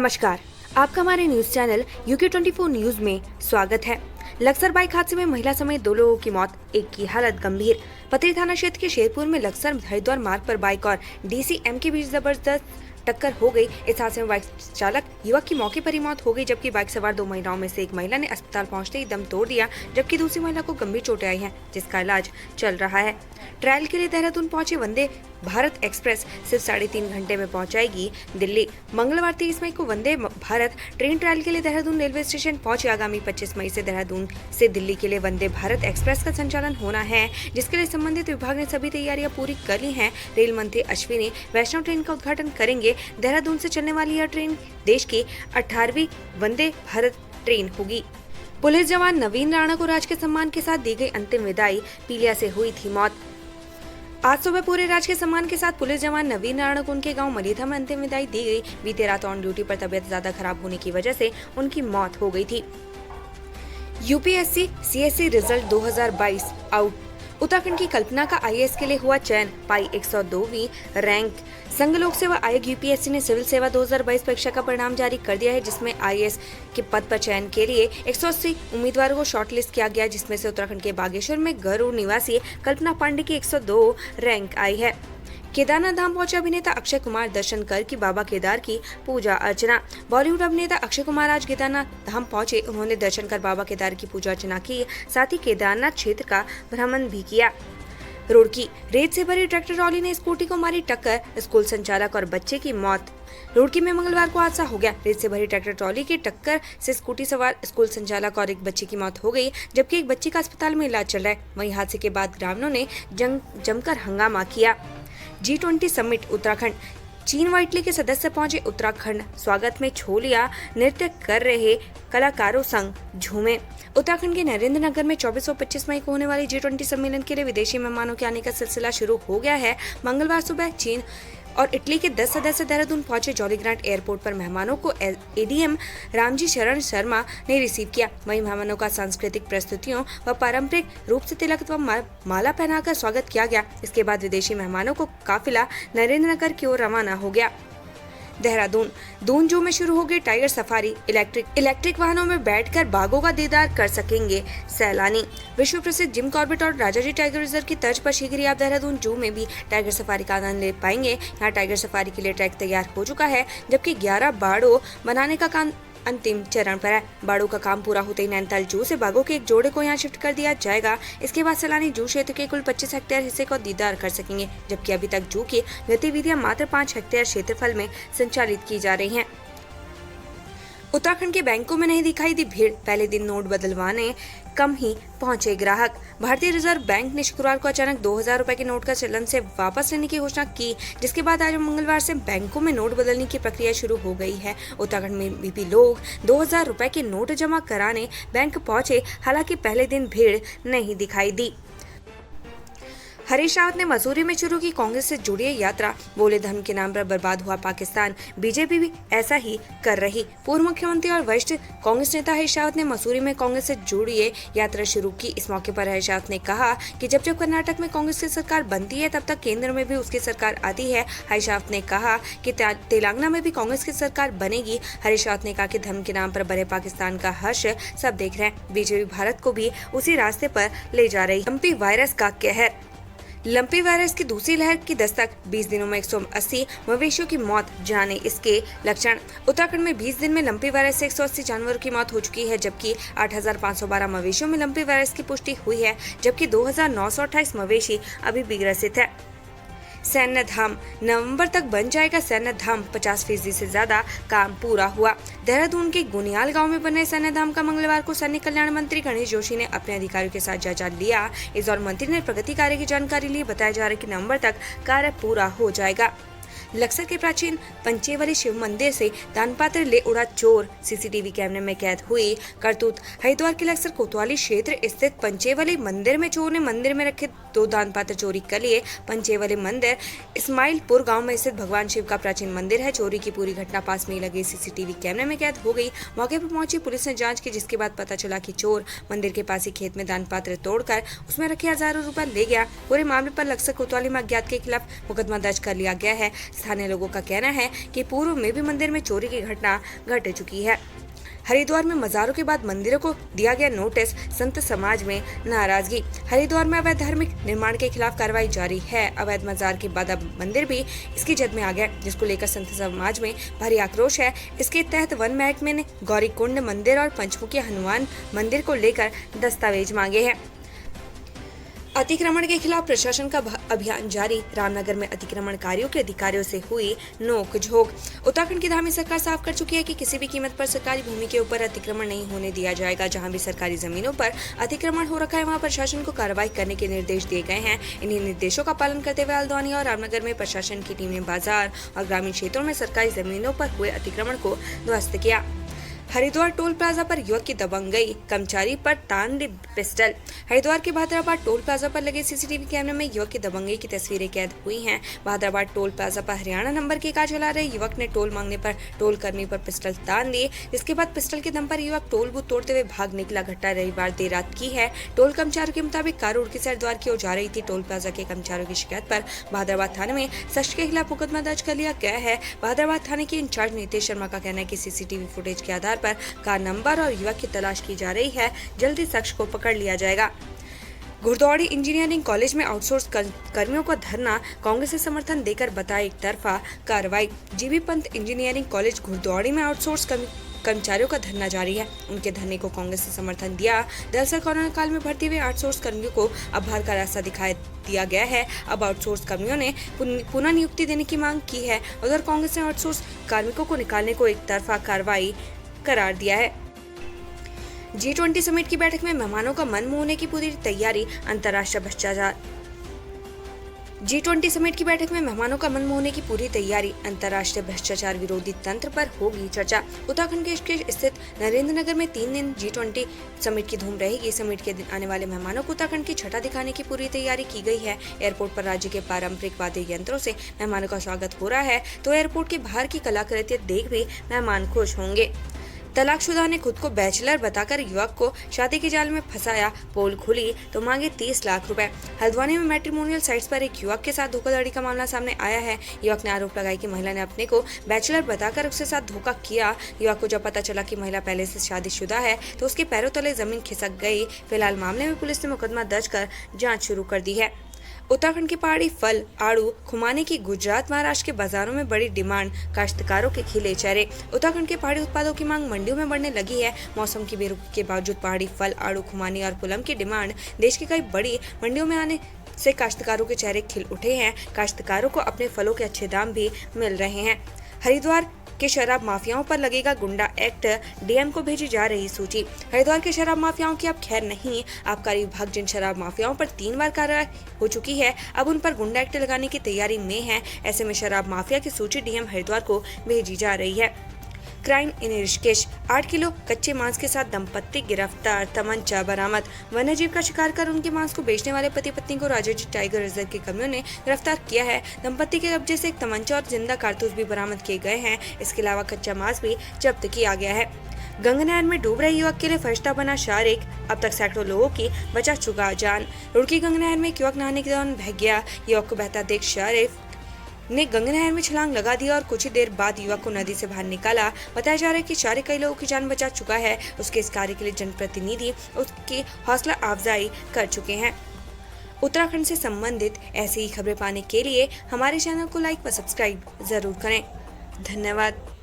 नमस्कार, आपका हमारे न्यूज चैनल UK24 न्यूज में स्वागत है। लक्सर बाइक हादसे में महिला समेत 2 लोगों की मौत, एक की हालत गंभीर। पतरी थाना क्षेत्र के शेरपुर में लक्सर हरिद्वार मार्ग पर बाइक और DCM के बीच जबरदस्त टक्कर हो गई। इस हादसे में बाइक चालक युवक की मौके पर ही मौत हो गई, जबकि बाइक सवार 2 महिलाओं में से एक महिला ने अस्पताल पहुंचते ही दम तोड़ दिया, जबकि दूसरी महिला को गंभीर चोटें आई हैं, जिसका इलाज चल रहा है। ट्रायल के लिए देहरादून पहुंचे वंदे भारत एक्सप्रेस सिर्फ 3.5 घंटे में पहुंचाएगी दिल्ली। मंगलवार 30 मई को वंदे भारत ट्रेन ट्रायल के लिए देहरादून रेलवे स्टेशन पहुंचे। आगामी 25 मई से देहरादून से दिल्ली के लिए वंदे भारत एक्सप्रेस का संचालन होना है, जिसके लिए संबंधित विभाग ने सभी तैयारियां पूरी कर ली हैं। रेल मंत्री अश्विनी वैष्णव ट्रेन का उद्घाटन करेंगे। देहरादून से चलने वाली यह ट्रेन देश की 18वीं वंदे भारत ट्रेन होगी। पुलिस जवान नवीन राणा को राजकीय सम्मान के साथ दी गई अंतिम विदाई, पीलिया से हुई थी मौत। आज सुबह पूरे राजकीय सम्मान के साथ पुलिस जवान नवीन राणा को उनके गांव मलीथा में अंतिम विदाई दी गई। बीते रात ऑन ड्यूटी पर तबीयत ज्यादा खराब होने की वजह से उनकी मौत हो गई थी। UPSC CSE result 2022 out. Uttarakhand की कल्पना का IAS के लिए हुआ चयन, पाई 102वीं रैंक। संघ लोक सेवा आयोग UPSC ने सिविल सेवा 2022 परीक्षा का परिणाम जारी कर दिया है, जिसमें IAS के पद पर चयन के लिए 180 उम्मीदवारों को शॉर्टलिस्ट किया गया, जिसमें से उत्तराखंड के बागेश्वर में गरुड़ निवासी कल्पना पांडे की 102 रैंक आई है। केदारनाथ धाम पहुंचे अभिनेता अक्षय कुमार दर्शन कर की बाबा केदार की पूजा अर्चना। बॉलीवुड अभिनेता अक्षय कुमार आज केदारनाथ धाम पहुंचे। उन्होंने दर्शन कर बाबा केदार की पूजा अर्चना की, साथ ही केदारनाथ क्षेत्र का भ्रमण भी किया। रुड़की रेत से भरी ट्रैक्टर ट्रॉली ने स्कूटी को मारी टक्कर, स्कूल संचालक और बच्चे की मौत। रुड़की में मंगलवार को हादसा हो गया। रेत से भरी ट्रैक्टर ट्रॉली की टक्कर से स्कूटी सवार स्कूल संचालक और एक बच्चे की मौत हो गई, जबकि एक बच्ची का अस्पताल में इलाज चल रहा है। वहीं हादसे के बाद ग्रामीणों ने जमकर हंगामा किया। G20 summit Uttarakhand. चीन व इटली के सदस्य पहुंचे उत्तराखंड। स्वागत में छोलिया नृत्य कर रहे कलाकारों संग झूमे। उत्तराखंड के नरेंद्र नगर में 24 और 25 मई को होने वाली G20 सम्मेलन के लिए विदेशी मेहमानों के आने का सिलसिला शुरू हो गया है। मंगलवार सुबह चीन और इटली के 10 सदस्य देहरादून पहुंचे। जॉली ग्रांट एयरपोर्ट पर मेहमानों को ADM रामजी शरण शर्मा ने रिसीव किया। वहीं मेहमानों का सांस्कृतिक प्रस्तुतियों व पारंपरिक रूप से तिलक व माला पहनाकर स्वागत किया गया। इसके बाद विदेशी मेहमानों को काफिला नरेंद्र नगर की ओर रवाना हो गया। देहरादून दून जू में शुरू हो गई टाइगर सफारी। इलेक्ट्रिक वाहनों में बैठकर बाघों का दीदार कर सकेंगे सैलानी। विश्व प्रसिद्ध जिम कॉर्बेट और राजाजी टाइगर रिजर्व की तर्ज पर शीघ्र ही आप देहरादून जू में भी टाइगर सफारी का आनंद ले पाएंगे। यहाँ टाइगर सफारी के लिए ट्रैक तैयार हो चुका है, जबकि 11 बाड़ों बनाने का काम अंतिम चरण पर है। बाड़ों का काम पूरा होते ही नैनीताल जू से बाघों के एक जोड़े को यहाँ शिफ्ट कर दिया जाएगा। इसके बाद सैलानी जू क्षेत्र के कुल 25 हेक्टेयर हिस्से को दीदार कर सकेंगे, जबकि अभी तक जू की गतिविधियां मात्र 5 हेक्टेयर क्षेत्रफल में संचालित की जा रही हैं। उत्तराखंड के बैंकों में नहीं दिखाई दी भीड़, पहले दिन नोट बदलवाने कम ही पहुंचे ग्राहक। भारतीय रिजर्व बैंक ने शुक्रवार को अचानक 2000 रुपए के नोट का चलन से वापस लेने की घोषणा की, जिसके बाद आज मंगलवार से बैंकों में नोट बदलने की प्रक्रिया शुरू हो गई है। उत्तराखंड में भी लोग 2000 रुपए के नोट जमा कराने बैंक पहुंचे, हालांकि पहले दिन भीड़ नहीं दिखाई दी। हरीश रावत ने मसूरी में शुरू की कांग्रेस से जुड़ी यात्रा, बोले धर्म के नाम पर बर्बाद हुआ पाकिस्तान, बीजेपी भी ऐसा ही कर रही। पूर्व मुख्यमंत्री और वरिष्ठ कांग्रेस नेता हरीश रावत ने मसूरी में कांग्रेस से जुड़ी यात्रा शुरू की। इस मौके पर हरीश रावत ने कहा कि जब जब कर्नाटक में कांग्रेस की सरकार बनती है, तब तक केंद्र में भी उसकी सरकार आती है। हरीश रावत ने कहा कि तेलंगाना में भी कांग्रेस की सरकार बनेगी। हरीश रावत ने कहा कि धर्म के नाम पर बने पाकिस्तान का हर्ष सब देख रहे हैं। बीजेपी भारत को भी उसी रास्ते पर ले जा रही। लंपी वायरस का कहर। लंपी वायरस की दूसरी लहर की दस्तक, 20 दिनों में 180 मवेशियों की मौत, जाने इसके लक्षण। उत्तराखंड में 20 दिन में लंपी वायरस से 180 जानवरों की मौत हो चुकी है, जबकि 8512 मवेशियों में लंपी वायरस की पुष्टि हुई है, जबकि 2928 मवेशी अभी भी ग्रसित है। सैन्य धाम, नवंबर तक बन जाएगा सैन्य धाम, 50% से ज्यादा काम पूरा हुआ। देहरादून के गुनियाल गांव में बने सैन्य धाम का मंगलवार को सैनिक कल्याण मंत्री गणेश जोशी ने अपने अधिकारियों के साथ जायजा लिया। इस दौरान मंत्री ने प्रगति कार्य की जानकारी ली। बताया जा रहा है कि नवंबर तक कार्य पूरा हो जाएगा। लक्सर के प्राचीन पंचेवली शिव मंदिर से दानपात्र ले उड़ा चोर, CCTV कैमरे में कैद हुई करतूत। हरिद्वार के लक्सर कोतवाली क्षेत्र स्थित पंचेवली मंदिर में चोर ने मंदिर में रखे 2 दानपात्र चोरी कर लिए। पंचेवली मंदिर इस्माइलपुर गांव में स्थित भगवान शिव का प्राचीन मंदिर है। चोरी की पूरी घटना पास में लगे CCTV कैमरे में कैद हो गई। मौके पर पहुंची पुलिस ने जांच की, जिसके बाद पता चला कि चोर मंदिर के पास ही खेत में दानपात्र तोड़कर उसमें रखे हजारों रुपए ले गया। पूरे मामले पर लक्सर कोतवाली में अज्ञात के खिलाफ मुकदमा दर्ज कर लिया गया है। स्थानीय लोगों का कहना है कि पूर्व में भी मंदिर में चोरी की घटना घट चुकी है। हरिद्वार में मजारों के बाद मंदिरों को दिया गया नोटिस, संत समाज में नाराजगी। हरिद्वार में अवैध धार्मिक निर्माण के खिलाफ कार्रवाई जारी है। अवैध मजार के बाद अब मंदिर भी इसकी जद में आ गया, जिसको लेकर संत समाज में भारी आक्रोश है। इसके तहत वन महकमे ने गौरीकुंड मंदिर और पंचमुखी हनुमान मंदिर को लेकर दस्तावेज मांगे हैं। अतिक्रमण के खिलाफ प्रशासन का अभियान जारी। रामनगर में अतिक्रमणकारियों के अधिकारियों से हुई नोक-झोंक। उत्तराखंड की धामी सरकार साफ कर चुकी है कि किसी भी कीमत पर सरकारी भूमि के ऊपर अतिक्रमण नहीं होने दिया जाएगा। जहां भी सरकारी जमीनों पर अतिक्रमण हो रखा है, वहां प्रशासन को कार्रवाई करने के निर्देश दिए गए हैं। इन्हीं निर्देशों का पालन करते हुए हल्द्वानी और रामनगर में प्रशासन की टीम ने बाजार और ग्रामीण क्षेत्रों में सरकारी जमीनों पर हुए अतिक्रमण को ध्वस्त किया। हरिद्वार टोल प्लाजा पर युवक की दबंगई, कर्मचारी पर तान दी पिस्टल। हरिद्वार के बहादुराबाद टोल प्लाजा पर लगे सीसीटीवी कैमरे में युवक की दबंगई की तस्वीरें कैद हुई हैं। बहादुराबाद टोल प्लाजा पर हरियाणा नंबर की कार चला रहे युवक ने टोल मांगने पर टोल कर्मी पर पिस्टल तान दिए, जिसके बाद पिस्टल के दम पर युवक टोल बूथ तोड़ते हुए भाग निकला। घटना रविवार देर रात की है। टोल कर्मचारियों के मुताबिक कार उड़की से हरिद्वार की ओर जा रही थी। टोल प्लाजा के कर्मचारियों की शिकायत पर बहादुराबाद थाने में शख्स के खिलाफ मुकदमा दर्ज कर लिया गया है। बहादुराबाद थाने के इंचार्ज नीतीश शर्मा का कहना है कि सीसीटीवी फुटेज के आधार पर कार नंबर और युवक की तलाश की जा रही है। जल्दी शख्स को पकड़ लिया जाएगा। घुड़दौड़ी इंजीनियरिंग कॉलेज में आउटसोर्स कर्मियों को धरना, कांग्रेस से समर्थन देकर बताई एक तरफा कार्रवाई। जीबी पंत इंजीनियरिंग कॉलेज घुड़दौड़ी में आउटसोर्स कर्मचारियों का धरना जारी है। उनके धरने को कांग्रेस से समर्थन दिया। दरअसल कोरोना काल में भर्ती हुए आउटसोर्स कर्मियों को अब बाहर का रास्ता दिखाई दिया गया है। अब आउटसोर्स कर्मियों ने पुनः नियुक्ति देने की मांग की है। उधर कांग्रेस ने आउटसोर्स कार्मिकों को निकालने को एक तरफा कार्रवाई करार दिया है। G20 समिट की बैठक में मेहमानों का मन मोहने की पूरी तैयारी, अंतर्राष्ट्रीय भ्रष्टाचार। G20 समिट की बैठक में मेहमानों का मन मोहने की पूरी तैयारी, अंतर्राष्ट्रीय भ्रष्टाचार विरोधी तंत्र पर होगी चर्चा। उत्तराखंड के स्थित नरेंद्र नगर में 3 दिन G20 समिट की धूम रहेगी। समिट के दिन आने वाले मेहमानों को उत्तराखंड की छठा दिखाने की पूरी तैयारी की गई है। एयरपोर्ट पर राज्य के पारंपरिक वाद्य यंत्रों से मेहमानों का स्वागत हो रहा है, तो एयरपोर्ट के बाहर की कलाकृति देख भी मेहमान खुश होंगे। तलाकशुदा ने खुद को बैचलर बताकर युवक को शादी के जाल में फंसाया, पोल खुली तो मांगे 30 लाख रुपए। हल्द्वानी में मैट्रिमोनियल साइट्स पर एक युवक के साथ धोखाधड़ी का मामला सामने आया है। युवक ने आरोप लगाया कि महिला ने अपने को बैचलर बताकर उसके साथ धोखा किया। युवक को जब पता चला कि महिला पहले से शादीशुदा है तो उसके पैरों तले जमीन खिसक गई। फिलहाल मामले में पुलिस ने मुकदमा दर्ज कर जाँच शुरू कर दी है। उत्तराखंड के पहाड़ी फल आड़ू खुमाने की गुजरात महाराष्ट्र के बाजारों में बड़ी डिमांड, काश्तकारों के खिले चेहरे। उत्तराखंड के पहाड़ी उत्पादों की मांग मंडियों में बढ़ने लगी है। मौसम की बेरुखी के बावजूद पहाड़ी फल आड़ू खुमानी और पुलम की डिमांड देश की कई बड़ी मंडियों में आने से काश्तकारों के चेहरे खिल उठे हैं। काश्तकारों को अपने फलों के अच्छे दाम भी मिल रहे हैं। हरिद्वार के शराब माफियाओं पर लगेगा गुंडा एक्ट, डीएम को भेजी जा रही सूची। हरिद्वार के शराब माफियाओं की अब खैर नहीं। आबकारी विभाग जिन शराब माफियाओं पर 3 बार कार्रवाई हो चुकी है, अब उन पर गुंडा एक्ट लगाने की तैयारी में है। ऐसे में शराब माफिया की सूची डीएम हरिद्वार को भेजी जा रही है। क्राइम इन ऋषिकेश, 8 किलो कच्चे मांस के साथ दंपत्ति गिरफ्तार, तमंचा बरामद। वन्यजीव का शिकार कर उनके मांस को बेचने वाले पति पत्नी को राजाजी टाइगर रिजर्व के कर्मियों ने गिरफ्तार किया है। दंपत्ति के कब्जे से एक तमंचा और जिंदा कारतूस भी बरामद किए गए हैं। इसके अलावा कच्चा मांस भी जब्त किया गया है। गंगा नहर में डूब रहे युवक के लिए फरिश्ता बना शारिक, अब तक सैकड़ों लोगों की बचा चुका जान। रुड़की गंगा नहर में एक युवक नहाने के दौरान बह गया। युवक को बहता देख शारिक ने गंगा नहर में छलांग लगा दिया और कुछ ही देर बाद युवक को नदी से बाहर निकाला। बताया जा रहा है कि शारिक कई लोगों की जान बचा चुका है। उसके इस कार्य के लिए जनप्रतिनिधि उसकी हौसला अफजाई कर चुके हैं। उत्तराखंड से संबंधित ऐसी ही खबरें पाने के लिए हमारे चैनल को लाइक व सब्सक्राइब जरूर करें। धन्यवाद।